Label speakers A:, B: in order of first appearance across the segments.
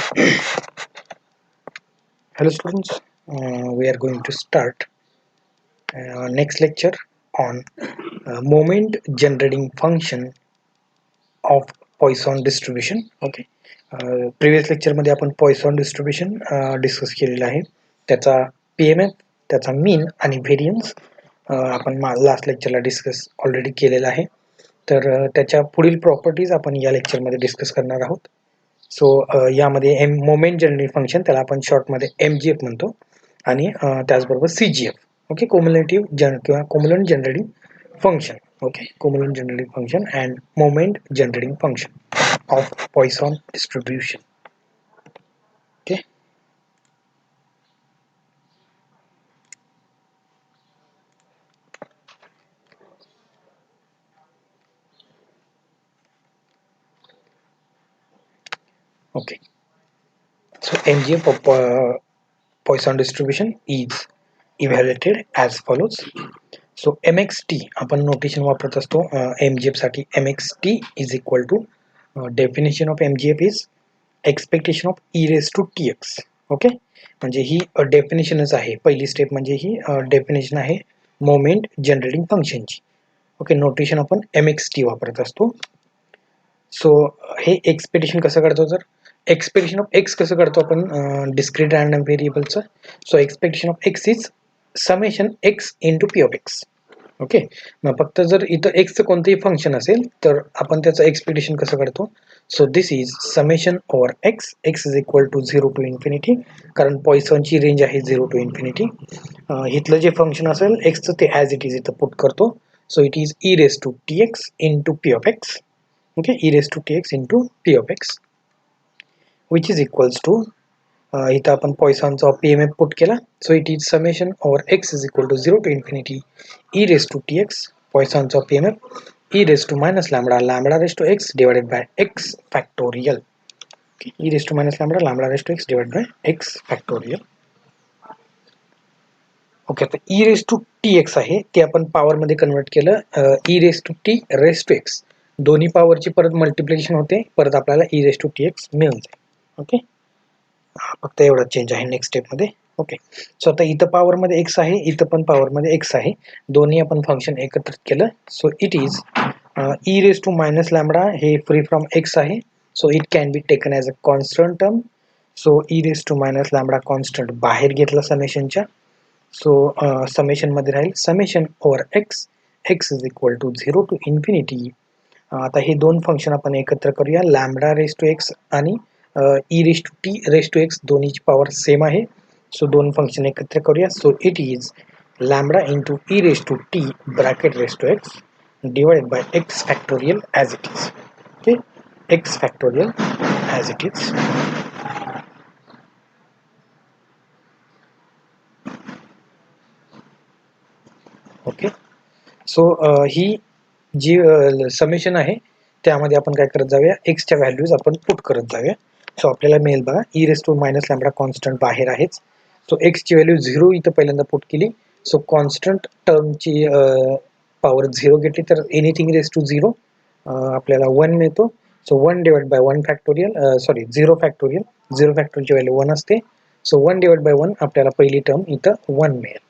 A: Hello students, we are going to start next lecture on moment generating function of Poisson distribution. Okay, previous lecture मध्ये आपण Poisson distribution discuss केलेला आहे. त्याचा PMF, त्याचा मीन आणि variance आपण लास्ट लेक्चरला डिस्कस ऑलरेडी केलेला आहे. तर त्याच्या पुढील प्रॉपर्टीज आपण या लेक्चरमध्ये डिस्कस करणार आहोत. सो यामध्ये मोमेंट जनरेटिंग फंक्शन, त्याला आपण शॉर्टमध्ये MGF म्हणतो, आणि त्याचबरोबर CGF, ओके, कोम्युलेटिव्ह किंवा cumulant generating function, okay, cumulant generating function and moment generating function of Poisson distribution. Okay, okay. So MGF of Poisson distribution is evaluated as follows. So MXT आपण notation वापरत असतो MGF साठी. MXT is equal to definition of MGF is expectation of e raised to tx. Okay, म्हणजे ही डेफिनेशनच आहे. पहिली step म्हणजे ही definition आहे moment generating फंक्शनची. ओके, नोटेशन आपण MXT वापरत असतो. सो हे एक्सपेक्टेशन कसं काढतो, तर एक्सपेक्टेशन ऑफ एक्स कसं काढतो आपण डिस्क्रीट रँडम व्हेरिएबलचं. So expectation of X is summation X into P of X. Okay, मग फक्त जर इथं एक्सचं कोणतंही फंक्शन असेल तर आपण त्याचं एक्सपेक्टेशन कसं काढतो. So this is summation over x. X is equal to 0 to infinity, कारण पॉइसनची रेंज आहे 0 टू इन्फिनिटी. इथलं जे फंक्शन असेल एक्सचं ते ॲज इट इज इथं पुट करतो. So it is E raise to t x into P of x. Okay, e raised to tx into p of x, which is equals to इथं आपण पॉइसनचा PMF पुट केला. So it is summation over x is equal to 0 to infinity e raised to tx, पॉइसनचा PMF e raised to minus lambda, lambda raised to x divided by x factorial. Okay, e raised to minus lambda, lambda raised to x divided by x factorial. Okay, आता e raised to tx आहे ते आपण power मध्ये convert केलं. e raised to t raised to x, दोन्ही पॉवरची परत multiplication होते, परत आपल्याला e raised to tx मिळून जाईल. ओके, फक्त एवढा चेंज आहे नेक्स्ट स्टेप मध्ये. ओके, सो आता इथं पॉवर मध्ये x आहे, इथं पण पॉवर मध्ये x आहे, दोन्ही आपण फंक्शन एकत्रित केलं. So it is e raised to minus lambda, हे फ्री फ्रॉम x आहे, so it can be taken as a constant term. So e raised to minus lambda constant बाहेर घेतला समेशनच्या. सो समेशन मध्ये राहील summation over x, x is equal to 0 to infinity. आता हे दोन फंक्शन आपण एकत्र करूया. लॅम्बडा रेस टू एक्स आणि E raise to T raise to x, दोन्हीची पॉवर सेम आहे. सो दोन फंक्शन एकत्र करूया. So it is lambda into E raise to T bracket raise to x divided by x factorial as it is. Okay, x factorial as it is. Okay, so ही जी summation आहे त्यामध्ये आपण काय करत जाऊया, एक्सच्या व्हॅल्यूज आपण पुट करत जाऊया. सो आपल्याला मिळेल बघा, e raise to minus lambda constant बाहेर आहेच. सो एक्सची व्हॅल्यू 0 इथं पहिल्यांदा पुट केली. सो कॉन्स्टंट टर्मची पॉवर 0 घेतली तर एनिथिंग रेस टू 0 आपल्याला 1 मिळतो. So 1 divide by 1 factorial, sorry 0 factorial, 0 फॅक्टोरियलची व्हॅल्यू 1 असते. सो 1 डिवाइड बाय 1 आपल्याला पहिली टर्म इथं 1 मिळेल.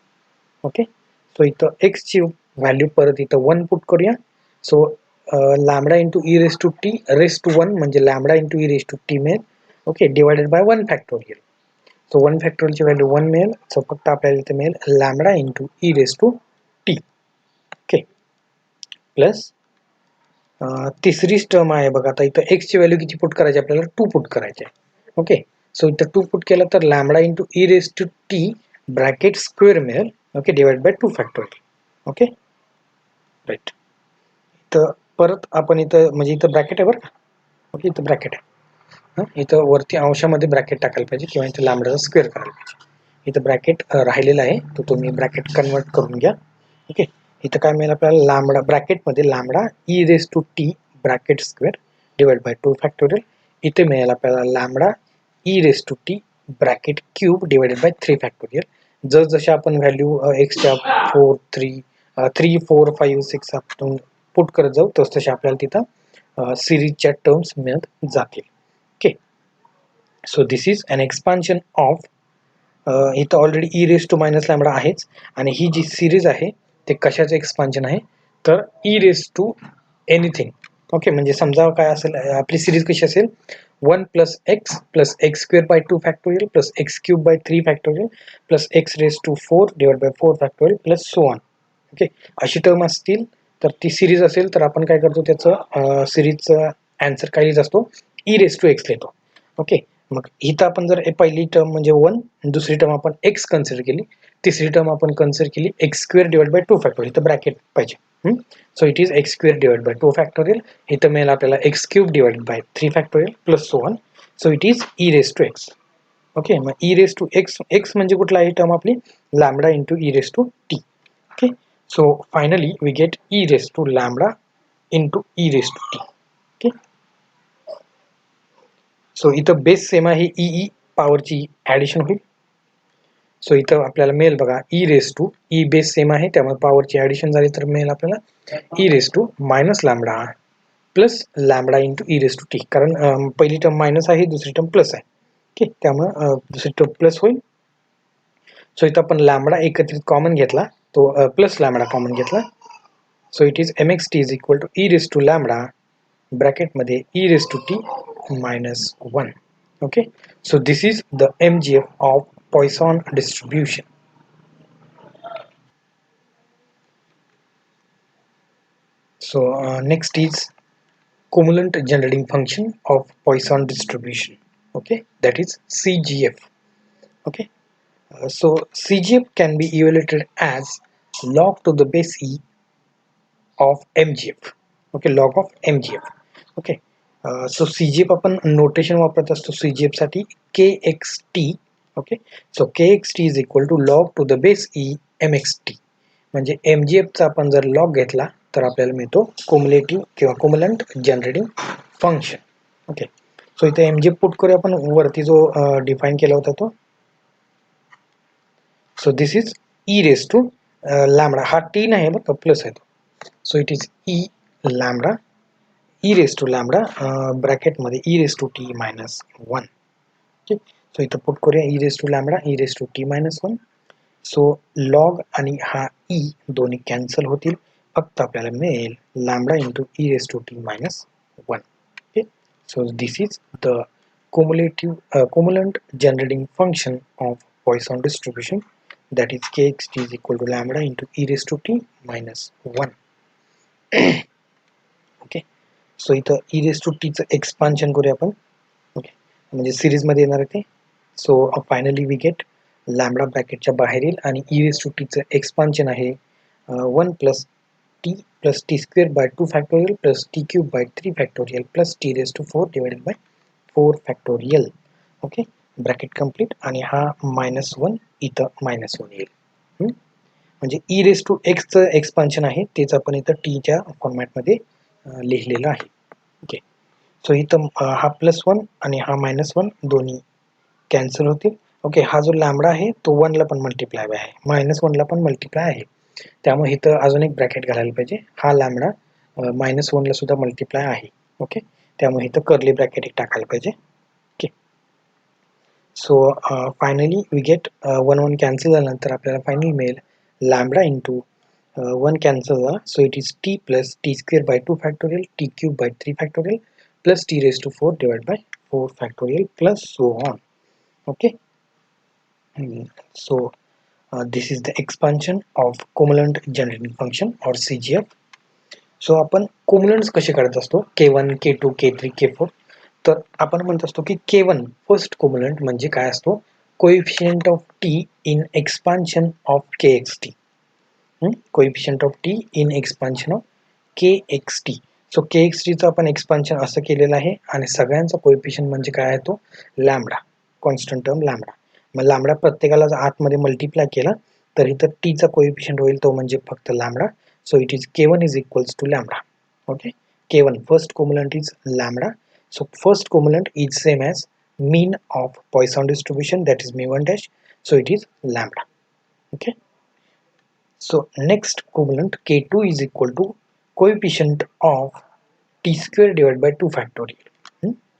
A: ओके, सो इथं एक्सची व्हॅल्यू परत इथं 1 पुट करूया. So lambda into E raise to T raise to 1 म्हणजे lambda into E raise to T मिळेल. Okay, divided by 1 factorial. So 1 फॅक्टोरियलची व्हॅल्यू 1 मिळेल. सो फक्त आपल्याला इथे मिळेल lambda into E raise to T. Okay, plus तिसरी टर्म आहे बघा, आता इथं एक्सची व्हॅल्यू किती पुट करायची आपल्याला, 2 पुट करायचे आहे. ओके, सो इथं 2 पुट केलं तर lambda into E raise to T bracket square मिळेल. Okay, divide by 2 factorial. Okay, right. तर परत आपण इथं म्हणजे इथं ब्रॅकेट आहे बरं का. ओके, इथं ब्रॅकेट आहे, इथं वरती अंशामध्ये ब्रॅकेट टाकायला पाहिजे किंवा इथं लॅम्बडाचा स्क्वेअर करायला पाहिजे. इथं ब्रॅकेट राहिलेला आहे, तो तुम्ही ब्रॅकेट कन्वर्ट करून घ्या. ओके, इथं काय मिळेल आपल्याला, लॅम्बडा ब्रॅकेटमध्ये lambda E raise to T bracket square divide by 2 factorial. इथे मिळेल आपल्याला lambda E raise to T bracket cube divided by 3 factorial. जसं आपण व्हॅल्यू एक्सच्या 3 4 5 6 आपण पुट करत जाऊ तसं आपल्याला तिथं सिरीजच्या टर्म्स मिळत जातील. Okay, So this is an expansion of इथं already e raise to minus lambda आहेच आणि ही जी सिरीज आहे ते कशाचं एक्सपान्शन आहे तर e raise to anything. Okay, म्हणजे समजा काय असेल आपली सिरीज कशी असेल 1 plus x square by 2 factorial plus x cube by 3 factorial plus x raise to 4 divide by 4 factorial plus so on. Okay, अशी टर्म असतील तर ती सिरीज असेल तर आपण काय करतो त्याचं सिरीजचा आन्सर काय लिहित असतो ई रेस टू एक्स लिहितो. ओके, मग इथं आपण जर पहिली टर्म म्हणजे 1, दुसरी टर्म आपण एक्स कन्सिडर केली, तिसरी टर्म आपण कन्सिडर केली X square divide by 2 factorial, इथं ब्रॅकेट पाहिजे. So it is X square divide by 2 factorial, इथं मिळेल आपल्याला X cube divide by 3 factorial plus so on. So it is E raise to X. Okay, मग E raise to X, X म्हणजे कुठला ही term आपली lambda into E raise to T. Okay, so finally we get E raise to lambda into E raise to T. Okay, so इथं base same आहे, e पॉवरची addition होईल. सो इथं आपल्याला मिळेल बघा e raise to, e base same आहे त्यामुळे पॉवरची ॲडिशन झाली तर मिळेल आपल्याला e raise to minus lambda plus lambda into E raise to t, कारण पहिली टर्म मायनस आहे, दुसरी टर्म प्लस आहे. ओके, त्यामुळे दुसरी टर्म प्लस होईल. सो इथं आपण लॅम्बडा एकत्रित कॉमन घेतला, तो प्लस लॅम्बडा कॉमन घेतला. So it is M X T is equal to E raise to lambda ब्रॅकेटमध्ये E raise to T minus 1. Okay, so this is the MGF of Poisson distribution. So next is cumulant generating function of Poisson distribution. Okay, that is CGF. Okay, so CGF can be evaluated as log to the base e of MGF. Okay, log of MGF. Okay, so CGF आपण notation वापरत असतो CGF साठी KXT. Okay, so KXT is equal to log to the base e MXT. म्हणजे MGFचा आपण जर log घेतला तर आपल्याला मिळतो कुमुलेटिव्ह किंवा cumulant generating function. Okay, so इथे MGF पुट करूया आपण वरती जो डिफाईन केला होता तो. So this is E raise to lambda, हा टी नाही बघा प्लस आहे तो. So it is E lambda E raise to lambda ब्रॅकेटमध्ये E raise to T minus 1. Okay, so इथं पुट करूया E raise to lambda E raise to T minus 1. So log आणि हा ई दोन्ही कॅन्सल होतील, फक्त आपल्याला मिळेल lambda into E raise to T minus 1. Okay, so this is the cumulant generating function of Poisson distribution, that is kxt is equal to lambda into e raised to t minus 1. Okay, so इथं E raise to टीचं expansion करूया आपण. Okay, म्हणजे सिरीजमध्ये येणार आहे ते. So finally we get lambda ब्रॅकेटच्या बाहेर येईल आणि ई रेस टू टीचं एक्सपान्शन आहे 1 plus T square by 2 factorial plus T cube by 3 factorial plus T raise to 4 divided by 4 factorial. Okay, bracket complete आणि हा -1 इथं -1 येईल. म्हणजे ई रेस टू एक्सचं एक्सपान्शन आहे तेच आपण इथं टीच्या फॉर्मॅटमध्ये लिहिलेलं आहे. ओके, सो इथं हा +1 आणि हा -1 दोन्ही कॅन्सल होतील. ओके, हा जो लॅम्बडा आहे तो 1ला पण मल्टिप्लाय आहे, -1ला पण मल्टिप्लाय आहे, त्यामुळे इथं अजून एक ब्रॅकेट घालायला पाहिजे. हा लॅम्बडा -1ला सुद्धा मल्टिप्लाय आहे. ओके, त्यामुळे इथं कर्ली ब्रॅकेट एक टाकायला पाहिजे. Okay, so finally we get 1 cancel झाल्यानंतर आपल्याला फायनली मिळेल लॅम्बडा इंटू 1 कॅन्सल झाला, so it is t plus T square by 2 factorial t cube by 3 factorial plus T raise to 4 divide by 4 factorial plus so on. Okay, so this is the expansion of cumulant generating function or CGF. So आपण cumulants कसे काढत असतो K1 K2 K3 K4. तर आपण म्हणत असतो की K1 first cumulant म्हणजे काय असतो coefficient of T in expansion of KXT. Coefficient of T in expansion of KXT. So KXTचं आपण एक्सपान्शन असं केलेलं आहे आणि सगळ्यांचा कोएफिशियंट म्हणजे काय आहे तो लॅम्बडा, कॉन्स्टंट टर्म लॅम्बडा. मग लॅम्बडा प्रत्येकाला जर आतमध्ये मल्टिप्लाय केला तर इथं टीचा कोएफिशियंट होईल तो म्हणजे फक्त lambda. So it is K1 is equals to lambda. Okay, K1 first cumulant is lambda. So first cumulant is same as mean of Poisson distribution, that is mu1 dash, so it is lambda. Okay, so next cumulant K2 is equal to coefficient of t square divided by 2 factorial.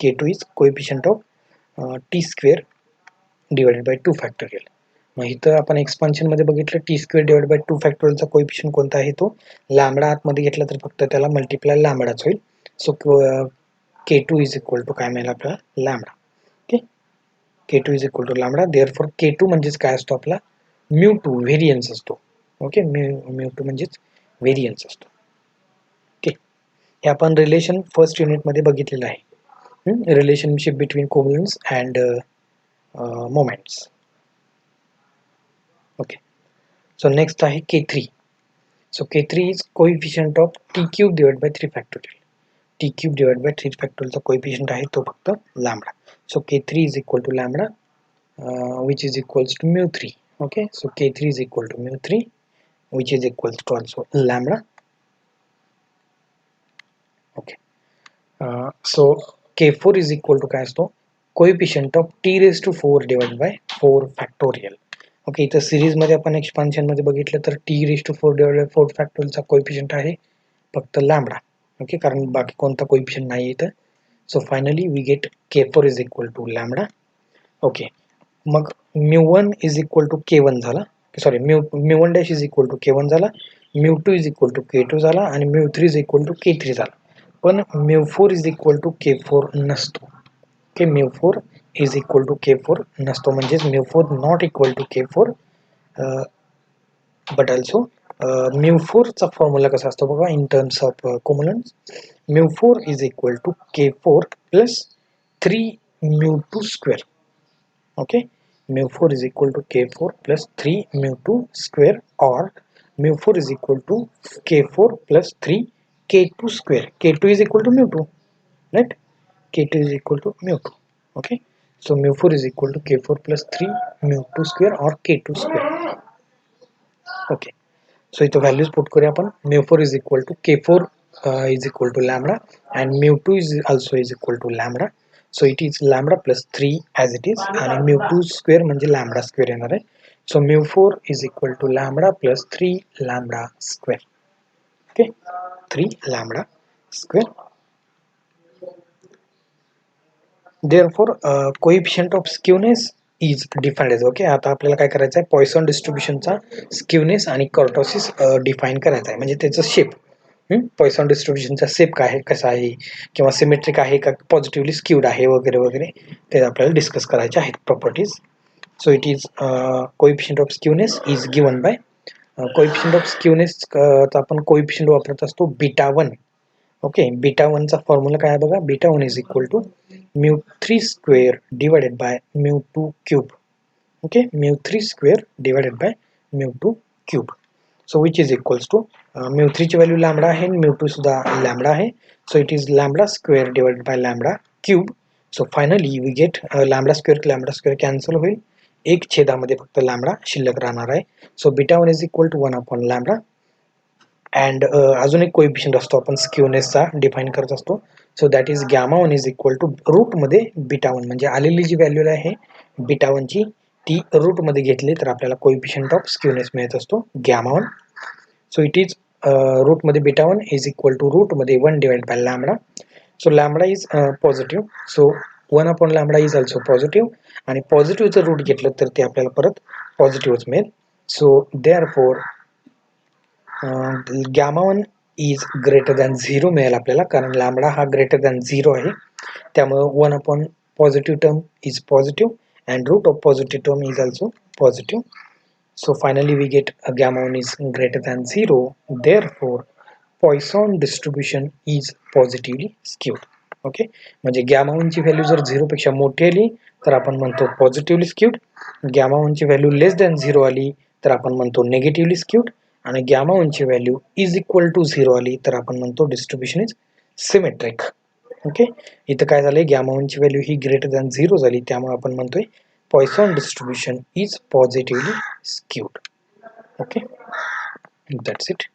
A: K2 is coefficient of T square divided by 2 factorial. मग इथं आपण एक्सपान्शनमध्ये बघितलं T square divide by 2 फॅक्टोरियलचा coefficient कोणता आहे, तो lambda आतमध्ये घेतला तर फक्त त्याला मल्टिप्लाय लॅम्बडाच होईल. So K2 is equal to काय मिळेल आपल्याला, lambda. Okay, K2 is equal to lambda. Therefore K2 म्हणजेच काय असतो आपला, म्यू2 व्हेरियन्स असतो. ओके, म्यू2 म्हणजेच व्हेरियन्स असतो. ओके, हे आपण रिलेशन फर्स्ट युनिटमध्ये बघितलेलं आहे, relationship between cumulants and moments. Okay, so next आहे K3. So K3 is coefficient of t cube divided by 3 factorial. t cube divided by 3 factorial चा coefficient आहे तो फक्त lambda. So K3 is equal to lambda, which is equals to mu 3. Okay, so K3 is equal to mu 3, which is equals to also lambda. Okay, so K4 is equal to काय असतो, coefficient of t raised to 4 divided by 4 factorial. Okay, इथं सिरीजमध्ये आपण एक्सपान्शनमध्ये बघितलं तर T raise to 4 divided by 4 फॅक्टोरियलचा coefficient आहे फक्त लॅम्बडा. ओके, कारण बाकी कोणता कोएफिशियंट नाही इथं. So finally we get K4 is equal to lambda. Okay, मग μ1 इज इक्वल टू K1 झाला, sorry μ1 dash is equal to K1 झाला, μ2 इज इक्वल टू K2 झाला आणि μ3 इज इक्वल टू K3 झाला. पण μ4 इज इक्वल टू K4 नसतो. Okay, μ4 is equal to K4 नसतो, म्हणजेच μ4 not equal to K4. But also μ4 चा फॉर्म्युला कसा असतो बघा, in terms of cumulants. μ4 is equal to K4 plus 3 μ2 square. Okay, μ4 is equal to K4 plus 3 μ2 square, or μ4 is equal to K4 plus 3 K2 square. K2 is equal to μ2, right? K2 is equal to μ2. Okay, so μ4 is equal to K4 plus 3 μ2 square or K2 square. Okay, so इथं values put करूया आपण. μ4 is equal to K4 is equal to lambda, and μ2 is also is equal to lambda. So it is lambda plus 3 as it is, आणि μ2 square म्हणजे lambda square येणार आहे. So μ4 is equal to lambda plus 3 lambda square. Okay, 3 lambda square. Therefore coefficient of skewness is defined as. Okay, आता आपल्याला काय करायचं आहे, Poisson डिस्ट्रीब्युशनचा skewness आणि कर्टोसिस डिफाइन करायचा आहे, म्हणजे त्याचं शेप. पॉइसन डिस्ट्रीब्युशनचा शेप काय आहे, कसा आहे, किंवा सिमेट्रिक आहे का, पॉझिटिव्हली स्क्यूड आहे वगैरे वगैरे, ते आपल्याला डिस्कस करायचे आहेत properties. So it is coefficient of skewness is given by coefficient of skewness आपण कोएफिशिएंट वापरत असतो बीटा 1. ओके, बीटा 1 चा फॉर्म्युला काय आहे बघा, beta 1 is equal to μ3 square divided by μ2 cube. Okay, μ3 square divided by μ2 cube. So which is equals to μ3 ची value lambda आहे, μ2 सुद्धा लॅम्बडा आहे. So it is lambda square divided by lambda cube. So finally we get lambda square cancel होईल, एक छेदामध्ये फक्त lambda शिल्लक राहणार आहे. So beta 1 is equal to 1 upon lambda. And अजून एक कोएफिशिएंट असतो आपण स्क्यूनेसचा डिफाइन करत असतो. So that is gamma 1 is equal to रूटमध्ये बीटा 1, म्हणजे आलेली जी व्हॅल्यू आहे बीटा 1 ची, ती रूटमध्ये घेतली तर आपल्याला कोएफिशिएंट ऑफ स्क्यूनेस मिळत असतो गॅमा 1. सो इट इज रूटमध्ये बीटा 1 इज इक्वल टू रूटमध्ये 1 divide by lambda. So lambda is positive, so 1 upon lambda is also positive, आणि पॉझिटिव्हचं रूट घेतलं तर ते आपल्याला परत पॉझिटिव्हच मिळेल. So therefore gamma 1 is greater than 0 मिळेल आपल्याला, कारण लॅम्बडा हा ग्रेटर दॅन 0 आहे. त्यामुळे 1 upon positive term is positive and root of positive term is also positive. So finally we get gamma 1 is greater than 0, therefore Poisson distribution is positively skewed. Okay, म्हणजे gamma 1 ची value जर 0 पेक्षा मोठी आली तर आपण म्हणतो पॉझिटिव्हली स्क्यूड, गॅमा 1 ची व्हॅल्यू लेस दॅन 0 आली तर आपण म्हणतो नेगेटिव्हली स्क्यूड, आणि गॅमा 1 ची व्हॅल्यू इज इक्वल टू 0 आली तर आपण म्हणतो डिस्ट्रीब्युशन इज सिमेट्रिक. ओके, इथं काय झालंय, गॅमा 1 ची व्हॅल्यू ही ग्रेटर दॅन 0 झाली, त्यामुळे आपण म्हणतोय Poisson distribution is positively skewed. Okay, that's it.